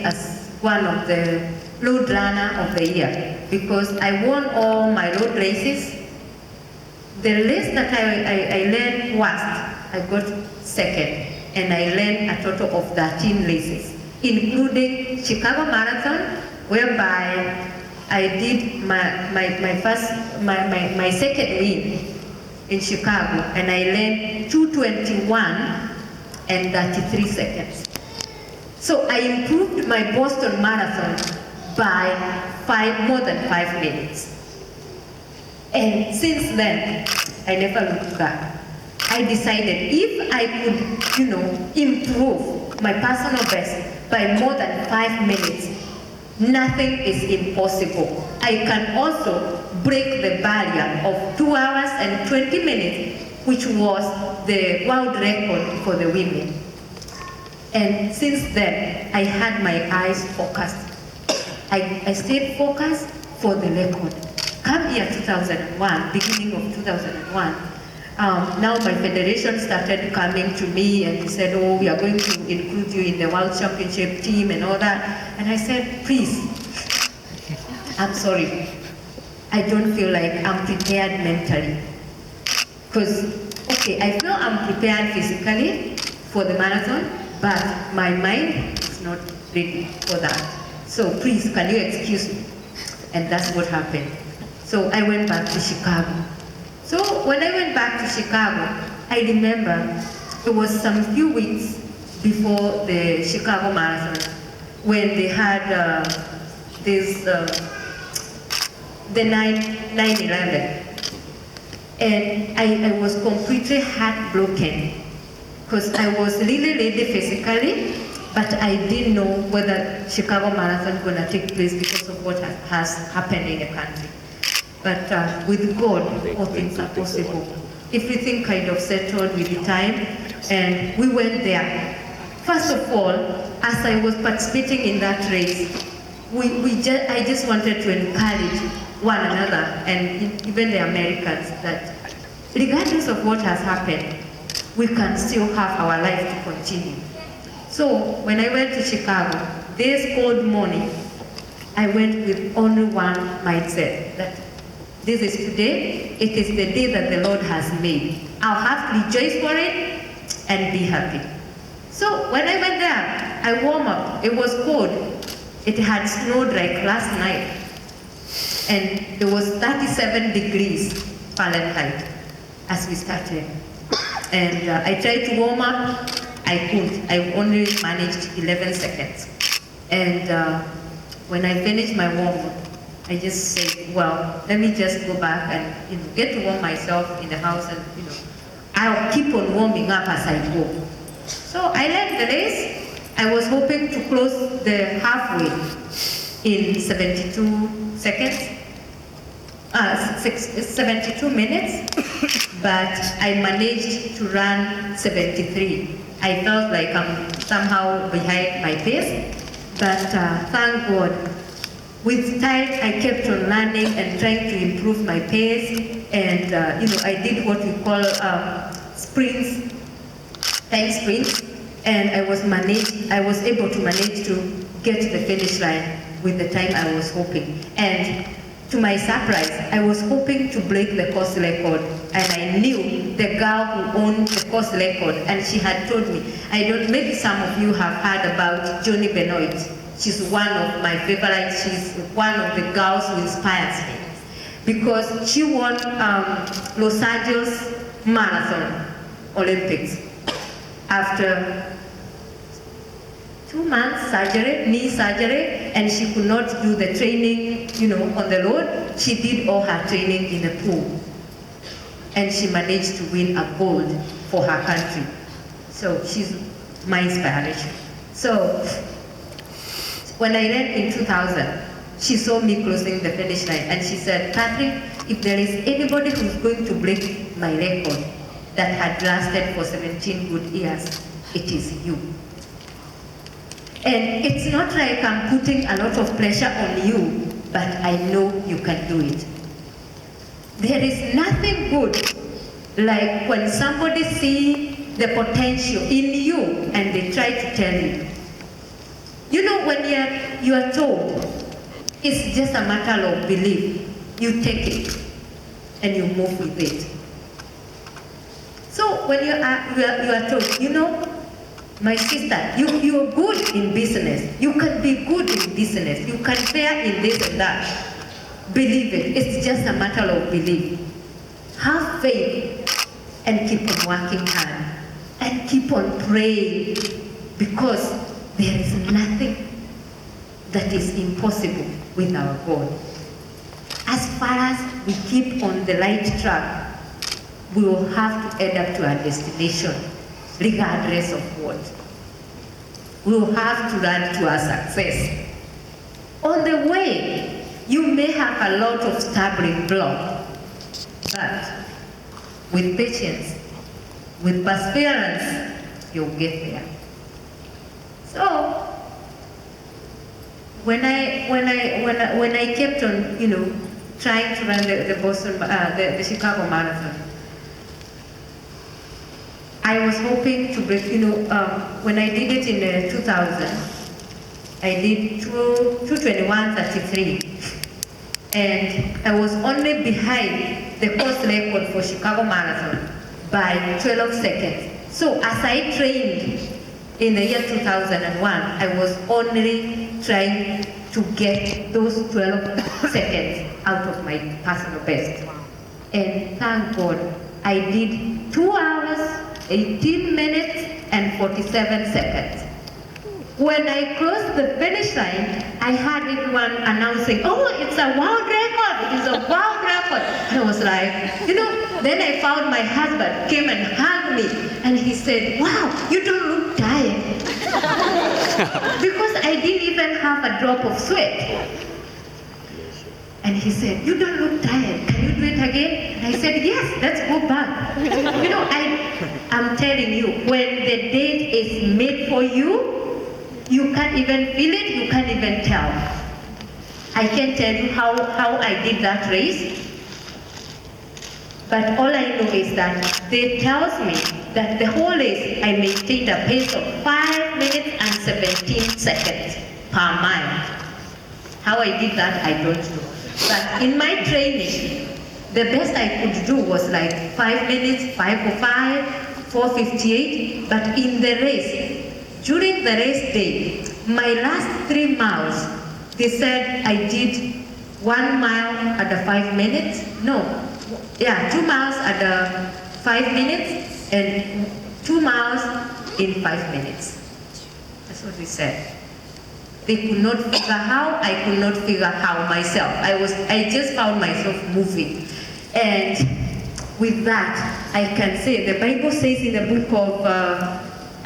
as one of the road runner of the year because I won all my road races. The race that I ran first, I got second, and I ran a total of 13 races, including Chicago Marathon, whereby I did my second win in Chicago, and I ran 2:21 and 33 seconds. So I improved my Boston Marathon by more than 5 minutes. And since then, I never looked back. I decided if I could, improve my personal best by more than 5 minutes, nothing is impossible. I can also break the barrier of 2 hours and 20 minutes, which was the world record for the women. And since then, I had my eyes focused. I stayed focused for the record. Come year 2001, beginning of 2001, now my federation started coming to me and they said, oh, we are going to include you in the World Championship team and all that. And I said, please, I'm sorry. I don't feel like I'm prepared mentally. Because, okay, I feel I'm prepared physically for the marathon, but my mind is not ready for that. So please, can you excuse me? And that's what happened. So I went back to Chicago. So when I went back to Chicago, I remember it was some few weeks before the Chicago Marathon when they had the 9/11. And I was completely heartbroken because I was really ready physically, but I didn't know whether Chicago Marathon was going to take place because of what has happened in the country. But with God, all things are possible. Everything kind of settled with the time, and we went there. First of all, as I was participating in that race, I just wanted to encourage one another, and even the Americans, that regardless of what has happened, we can still have our life to continue. So when I went to Chicago, this cold morning, I went with only one mindset, that this is today, it is the day that the Lord has made. I'll have to rejoice for it and be happy. So when I went there, I warmed up. It was cold. It had snowed like last night. And it was 37 degrees Fahrenheit as we started. And I tried to warm up. I couldn't. I only managed 11 seconds. And when I finished my warm-up, I just said, well, let me just go back and get to warm myself in the house, and I'll keep on warming up as I go. So I led the race. I was hoping to close the halfway in 72 seconds, 72 minutes, but I managed to run 73. I felt like I'm somehow behind my pace, but thank God. With time, I kept on learning and trying to improve my pace, and I did what we call sprints, time sprints, and I was able to manage to get to the finish line with the time I was hoping. And to my surprise, I was hoping to break the course record, and I knew the girl who owned the course record, and she had told me, maybe some of you have heard about Johnny Benoit. She's one of my favorites. She's one of the girls who inspires me because she won Los Angeles Marathon Olympics after 2 months surgery, knee surgery, and she could not do the training, on the road. She did all her training in the pool, and she managed to win a gold for her country. So she's my inspiration. So when I ran in 2000, she saw me closing the finish line, and she said, Catherine, if there is anybody who's going to break my record that had lasted for 17 good years, it is you. And it's not like I'm putting a lot of pressure on you, but I know you can do it. There is nothing good like when somebody sees the potential in you and they try to tell you, You know, when you are told, it's just a matter of belief. You take it and you move with it. So when you are told, you know, my sister, you're good in business. You can be good in business. You can fare in this and that. Believe it. It's just a matter of belief. Have faith and keep on working hard. And keep on praying, because there is nothing that is impossible with our God. As far as we keep on the right track, we will have to end up to our destination, regardless of what. We will have to run to our success. On the way, you may have a lot of stumbling blocks, but with patience, with perseverance, you'll get there. So when I kept on, you know, trying to run the Chicago Marathon, I was hoping to break, you know, when I did it in 2000, I did 2:21:33, and I was only behind the course record for Chicago Marathon by 12 seconds. So as I trained in the year 2001, I was only trying to get those 12 seconds out of my personal best. And thank God, I did 2 hours, 18 minutes, and 47 seconds. When I crossed the finish line, I heard everyone announcing, "Oh, it's a world record, it is a world record." And I was like, you know, then I found my husband came and hugged me, and he said, "Wow, you don't look tired." Because I didn't even have a drop of sweat. And he said, "You don't look tired, can you do it again?" And I said, "Yes, let's go back." You know, I'm telling you, when the date is made for you, you can't even feel it, you can't even tell. I can't tell you how I did that race, but all I know is that they tells me that the whole race I maintained a pace of 5 minutes and 17 seconds per mile. How I did that, I don't know. But in my training, the best I could do was like 5 minutes, 5:05, 4:58, but in the race, during the race day, my last 3 miles, they said I did 1 mile at the 5 minutes. No, yeah, 2 miles at the 5 minutes and 2 miles in 5 minutes. That's what they said. They could not figure how, I could not figure how myself. I just found myself moving. And with that, I can say, the Bible says in the book of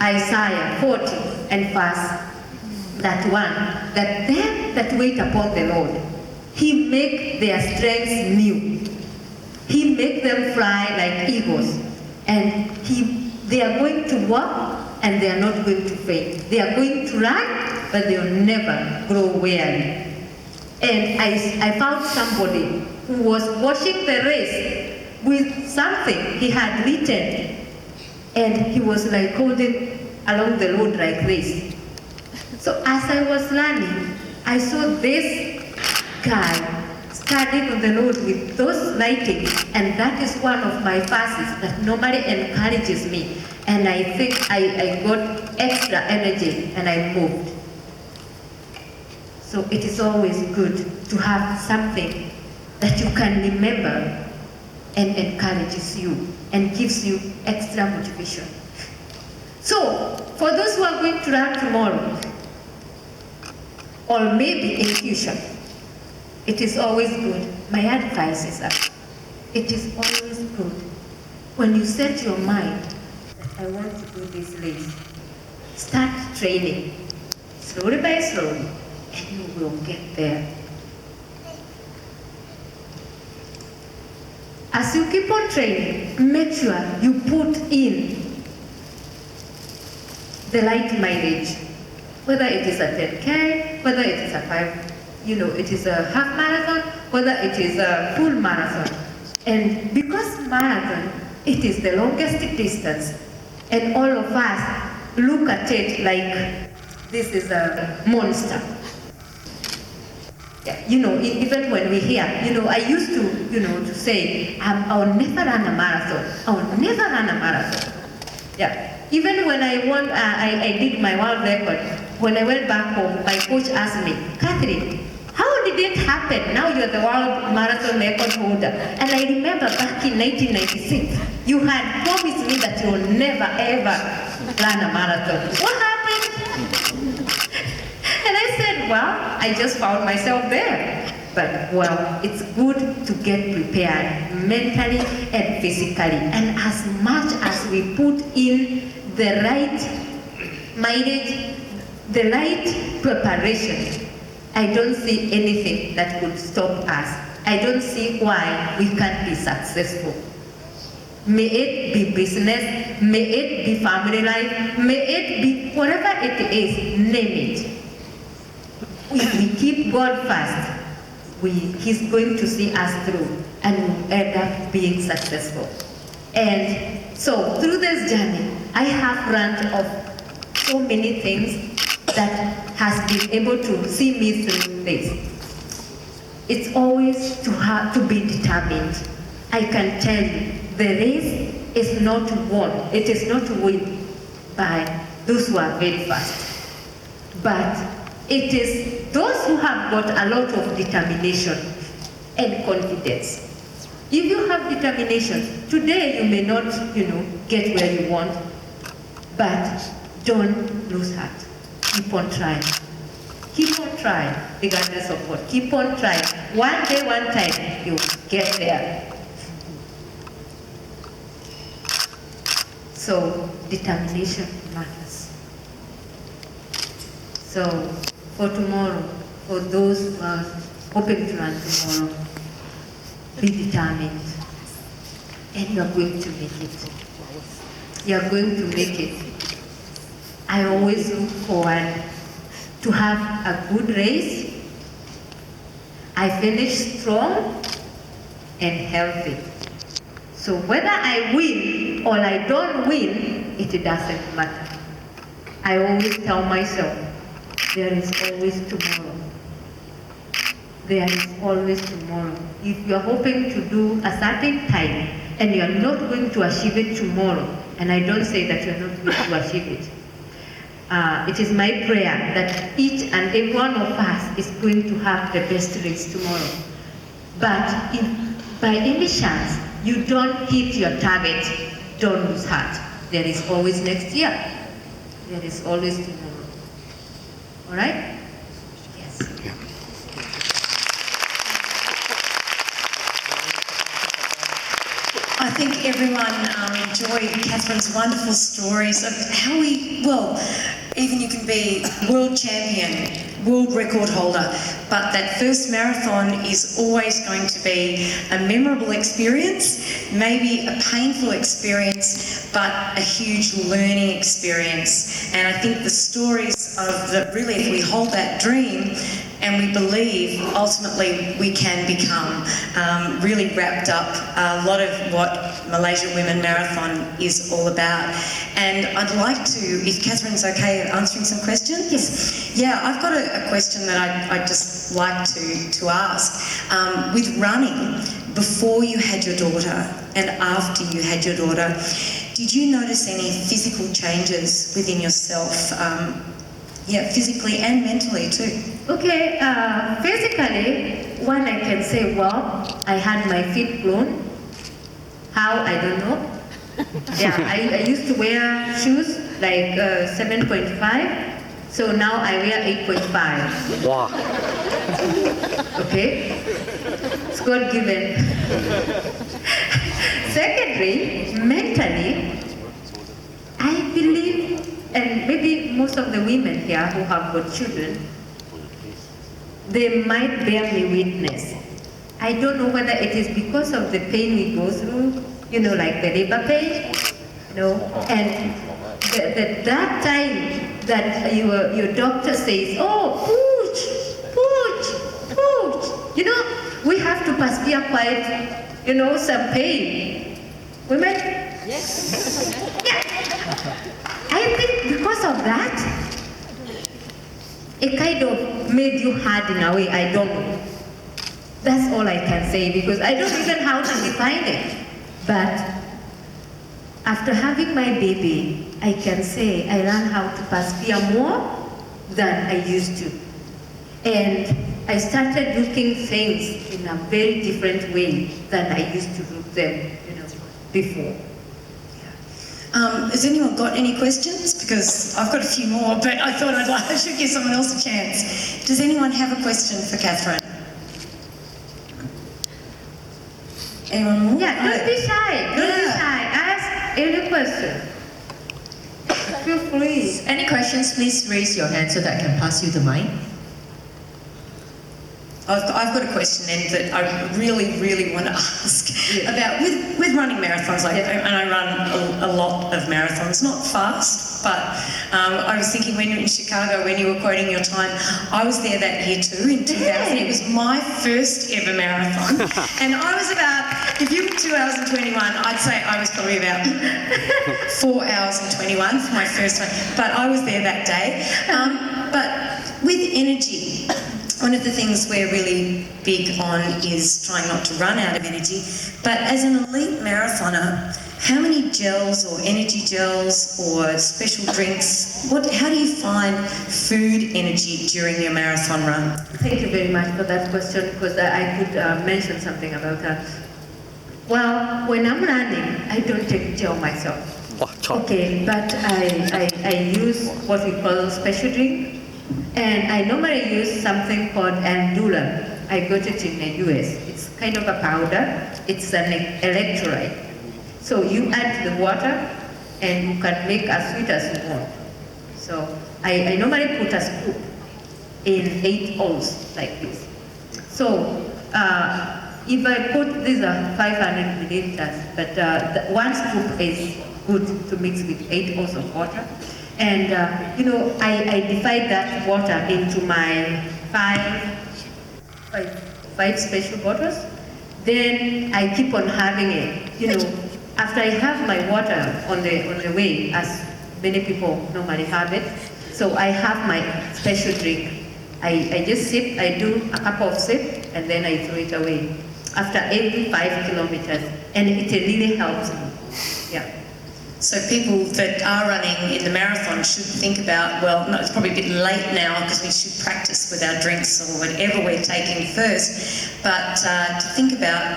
Isaiah 40 and verse that 1, that them that wait upon the Lord, He make their strength new. He make them fly like eagles, and they are going to walk and they are not going to faint. They are going to run, but they will never grow weary. And I found somebody who was watching the race with something he had written, and he was like holding along the road like this. So as I was running, I saw this guy standing on the road with those lighting, and that is one of my verses that normally encourages me. And I think I got extra energy and I moved. So it is always good to have something that you can remember and encourages you and gives you extra motivation. So, for those who are going to run tomorrow, or maybe in future, it is always good. My advice is that it is always good when you set your mind that I want to do this race, start training slowly by slowly, and you will get there. As you keep on training, make sure you put in the right mileage, whether it is a 10K, whether it is a 5, it is a half marathon, whether it is a full marathon. And because marathon, it is the longest distance, and all of us look at it like This is a monster. Yeah, even when we hear, I used to, to say, I'll never run a marathon. I'll never run a marathon. Yeah. Even when I did my world record, when I went back home, my coach asked me, Catherine, how did it happen? Now you're the world marathon record holder. And I remember back in 1996, you had promised me that you'll never ever run a marathon. What happened? And I said, well, I just found myself there. But, well, it's good to get prepared mentally and physically. And as much as we put in the right mileage, the right preparation, I don't see anything that could stop us. I don't see why we can't be successful. May it be business, may it be family life, may it be whatever it is, name it. If we keep God first, He's going to see us through and we'll end up being successful. And so through this journey, I have learned of so many things that has been able to see me through this. It's always to be determined. I can tell you, the race is not won. It is not won by those who are very fast. But it is those who have got a lot of determination and confidence. If you have determination, today you may not, get where you want, but don't lose heart. Keep on trying. Keep on trying, regardless of what. Keep on trying. One day, one time, you'll get there. So, determination matters. So, for tomorrow, for those who are hoping to run tomorrow, be determined. And you're going to make it. You're going to make it. I always look forward to have a good race. I finish strong and healthy. So whether I win or I don't win, it doesn't matter. I always tell myself, there is always tomorrow. There is always tomorrow. If you're hoping to do a certain time and you're not going to achieve it tomorrow, and I don't say that you're not going to achieve it, it is my prayer that each and every one of us is going to have the best race tomorrow. But if by any chance you don't hit your target, don't lose heart. There is always next year. There is always tomorrow. All right? Yes. I think everyone enjoyed Catherine's wonderful stories of how even you can be world champion, world record holder, but that first marathon is always going to be a memorable experience, maybe a painful experience, but a huge learning experience. And I think the stories of really, if we hold that dream and we believe ultimately we can become really wrapped up a lot of what Malaysia Women Marathon is all about. And I'd like to, if Catherine's okay at answering some questions? Yes. Yeah, I've got a question that I'd just like to ask. With running, before you had your daughter and after you had your daughter, did you notice any physical changes within yourself? Physically and mentally too. Okay, physically, one I can say, well, I had my feet grown. How, I don't know. Yeah, I used to wear shoes like 7.5, so now I wear 8.5. Wow. Okay, it's God given. Secondly, mentally, I believe, and maybe most of the women here who have got children, they might bear me witness. I don't know whether it is because of the pain we go through, like the labor pain, and that time that your doctor says, oh, pooch, we have to persevere quite, some pain. Women? Yes. Yeah. I think because of that, it kind of made you hard in a way, I don't know. That's all I can say because I don't even know how to define it. But after having my baby, I can say I learned how to persevere more than I used to. And I started looking things in a very different way than I used to look them, before. Has anyone got any questions? Because I've got a few more, but I thought I should give someone else a chance. Does anyone have a question for Catherine? Anyone more? Yeah, don't be shy. Don't be shy. Ask any question. Feel free. Any questions, please raise your hand so that I can pass you the mic. I've got a question then that I really, really want to ask about with running marathons. And I run a lot of marathons, not fast, but I was thinking when you were in Chicago, when you were quoting your time, I was there that year too, in 2000. It was my first ever marathon. And I was about, if you were 2 hours and 21, I'd say I was probably about 4 hours and 21 for my first one. But I was there that day. But with energy, one of the things we're really big on is trying not to run out of energy. But as an elite marathoner, how many gels or energy gels or special drinks, how do you find food energy during your marathon run? Thank you very much for that question because I could mention something about that. Well, when I'm running, I don't take gel myself. Okay, but I use what we call special drink. And I normally use something called Andula. I got it in the US. It's kind of a powder. It's an electrolyte. So you add the water and you can make as sweet as you want. So I normally put a scoop in 8 ounces like this. So if I put, these are 500 milliliters, but one scoop is good to mix with 8 ounces of water. And, I divide that water into my five special bottles. Then I keep on having it. After I have my water on the way, as many people normally have it, so I have my special drink. I just sip, I do a couple of sips, and then I throw it away after every 5 kilometers. And it really helps me. Yeah. So people that are running in the marathon should think about, well, no, it's probably a bit late now because we should practice with our drinks or whatever we're taking first, but to think about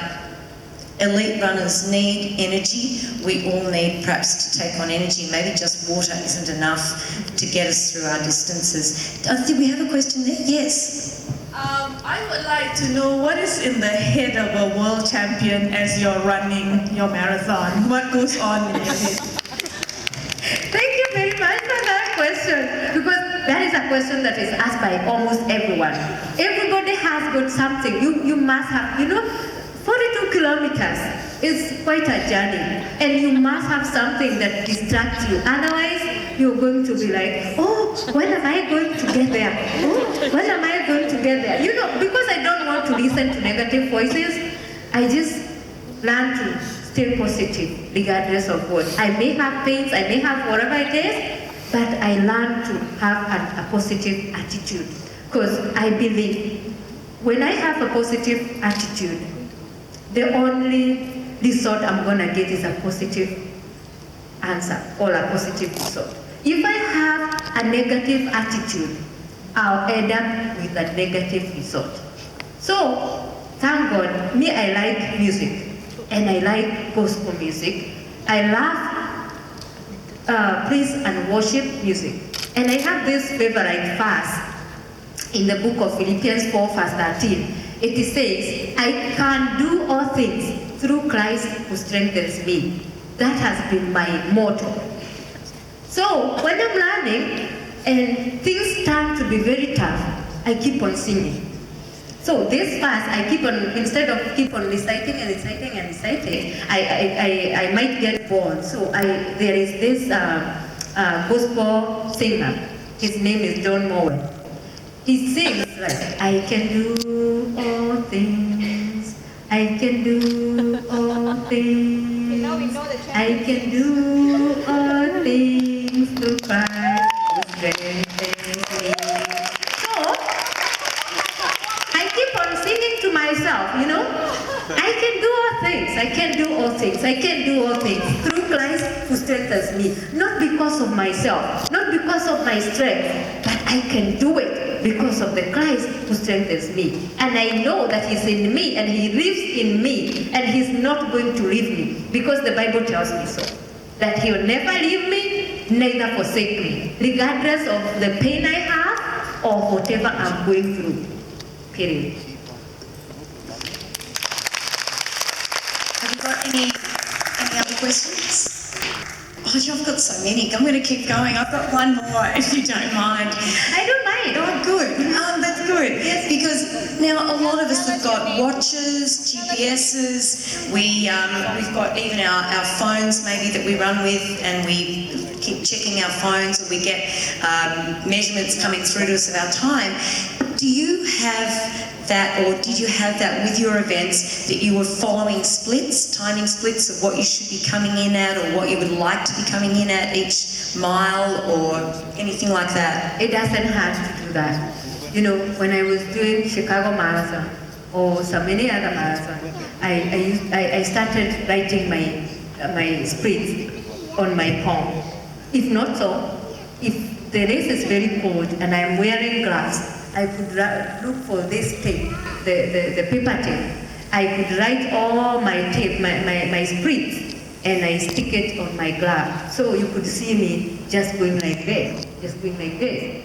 elite runners need energy. We all need perhaps to take on energy. Maybe just water isn't enough to get us through our distances. Did we have a question there? Yes. I would like to know what is in the head of a world champion as you're running your marathon. What goes on in your head? Thank you very much for that question, because that is a question that is asked by almost everyone. Everybody has got something. You must have, 42 kilometers is quite a journey, and you must have something that distracts you. Otherwise, you're going to be like, oh, when am I going to get there? Oh, when am I going to get there? Because I don't want to listen to negative voices, I just learn to stay positive regardless of what. I may have pains, I may have whatever it is, but I learn to have a positive attitude. Because I believe when I have a positive attitude, the only result I'm going to get is a positive answer or a positive result. If I have a negative attitude, I'll end up with a negative result. So, thank God, me, I like music, and I like gospel music. I love praise and worship music. And I have this favorite verse in the book of Philippians 4, verse 13. It says, I can do all things through Christ who strengthens me. That has been my motto. So when I'm running and things start to be very tough, I keep on singing. So this verse, I keep on, instead of keep on reciting and reciting and reciting, I might get bored. So there is this gospel singer. His name is John Mowen. He sings like, I can do all things, I can do all things, I can do all things through Christ who strengthens me. myself, you know. I can do all things. I can do all things. I can do all things through Christ who strengthens me. Not because of myself, not because of my strength, but I can do it because of the Christ who strengthens me. And I know that He's in me and He lives in me and He's not going to leave me because the Bible tells me so. That He'll never leave me, neither forsake me, regardless of the pain I have or whatever I'm going through. Period. Have you got any other questions? Oh, you've got so many. I'm going to keep going. I've got one more, if you don't mind. I don't mind. Oh, good. That's good. Yes, because now a lot of us have got watches, GPSs. We've got even our phones maybe that we run with, and we keep checking our phones, and we get measurements coming through to us of our time. Do you have that, or did you have that with your events, that you were following splits, timing splits of what you should be coming in at or what you would like to be coming in at each mile or anything like that? It doesn't have to do that. You know, when I was doing Chicago Marathon or so many other marathons, I started writing my sprints on my palm. If not so, if the race is very cold and I'm wearing gloves, I could look for this tape, the paper tape. I could write all my tape, my sprints, and I stick it on my glove. So you could see me just going like this, just going like this.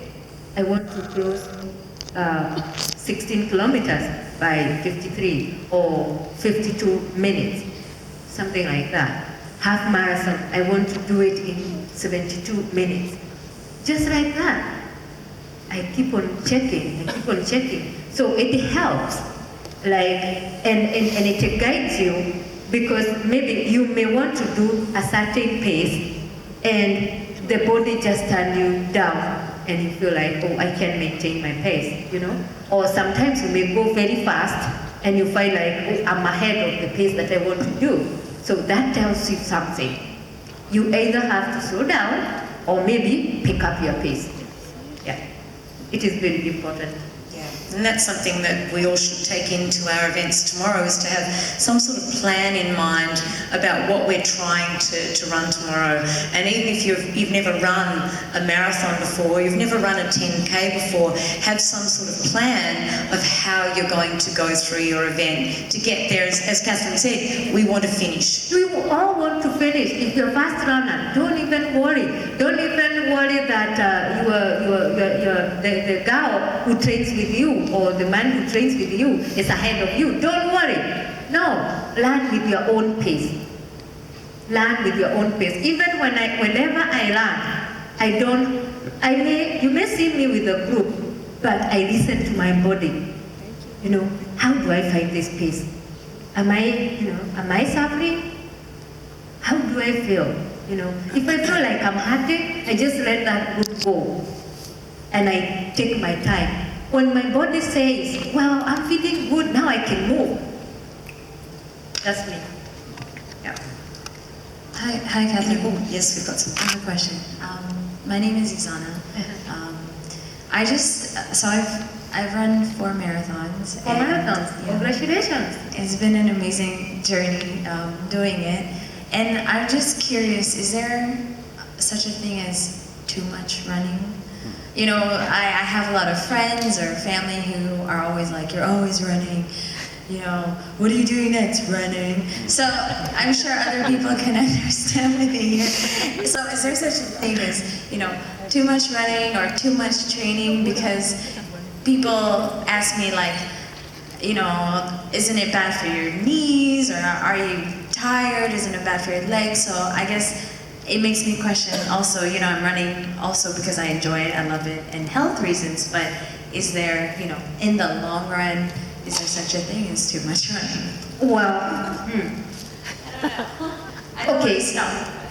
I want to close 16 kilometers by 53 or 52 minutes, something like that. Half marathon, I want to do it in 72 minutes. Just like that. I keep on checking, So it helps, like, and it guides you, because maybe you may want to do a certain pace and the body just turns you down and you feel like, oh, I can't maintain my pace, you know? Or sometimes you may go very fast and you find like, oh, I'm ahead of the pace that I want to do. So that tells you something. You either have to slow down or maybe pick up your pace. Yeah. It is very important. Yeah, and that's something that we all should take into our events tomorrow, is to have some sort of plan in mind about what we're trying to run tomorrow. And even if you've never run a marathon before, you've never run a 10K before, have some sort of plan of how you're going to go through your event to get there. As Catherine said, we want to finish. We all want to finish. If you're a fast runner, don't even worry. Don't even worry that the girl who trains with you or the man who trains with you is ahead of you. Don't worry. No, learn with your own pace. Learn with your own pace. Even whenever I run, you may see me with a group, but I listen to my body. You know, how do I find this pace? Am I suffering? How do I feel? You know, if I feel like I'm hurting, I just let that group go. And I take my time. When my body says, well, I'm feeling good, now I can move. That's me. Yeah. Hi, Catherine. Oh, yes, we've got some. I have a question. My name is Izana. I've run 4 marathons. For marathons, congratulations. It's been an amazing journey doing it. And I'm just curious, is there such a thing as too much running? You know, I have a lot of friends or family who are always like, you're always running. You know, what are you doing next? Running. So I'm sure other people can understand with me here. So is there such a thing as, you know, too much running or too much training? Because people ask me like, you know, isn't it bad for your knees, or are you tired? Isn't it bad for your legs? So I guess it makes me question also, you know, I'm running also because I enjoy it, I love it, and health reasons, but is there, you know, in the long run, is there such a thing as too much running? Well, okay,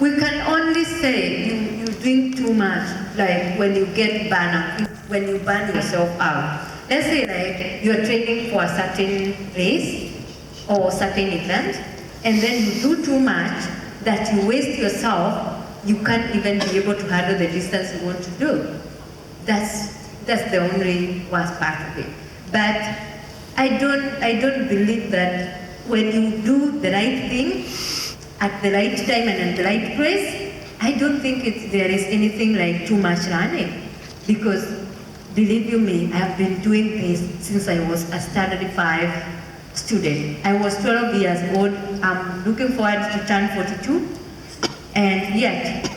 we can only say you drink too much, like when you get burned out, when you burn yourself out. Let's say like you're training for a certain race or certain event, and then you do too much that you waste yourself, you can't even be able to handle the distance you want to do. That's the only worst part of it. But I don't believe that when you do the right thing at the right time and at the right place, I don't think there is anything like too much running, because believe you me, I have been doing this since I was a standard 5 student. I was 12 years old. I'm looking forward to turn 42, and yet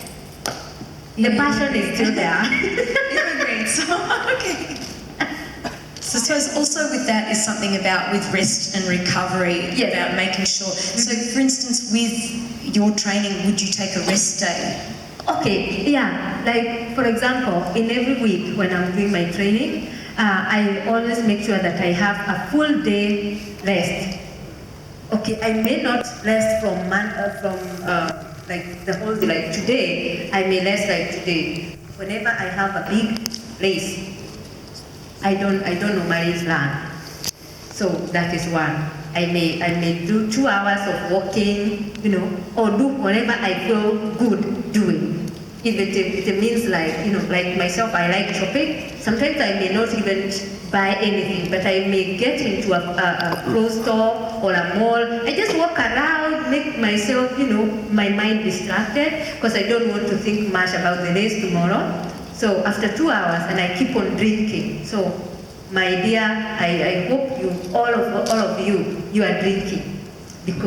the passion is still there. Immigrants. Okay. So I suppose also with that is something about with rest and recovery, Yes. about making sure. So for instance, with your training, would you take a rest day? Okay, yeah, like for example, in every week when I'm doing my training, I always make sure that I have a full day rest. Okay, I may not rest from like the whole day, like today, I may rest like today. Whenever I have a big race, I don't normally plan. So that is one. I may do 2 hours of walking, or do whatever I feel good doing. If it means like myself, I like shopping. Sometimes I may not even buy anything, but I may get into a clothes store or a mall. I just walk around, make myself, my mind distracted, because I don't want to think much about the race tomorrow. So after 2 hours, and I keep on drinking. So my dear, I hope all of you are drinking, because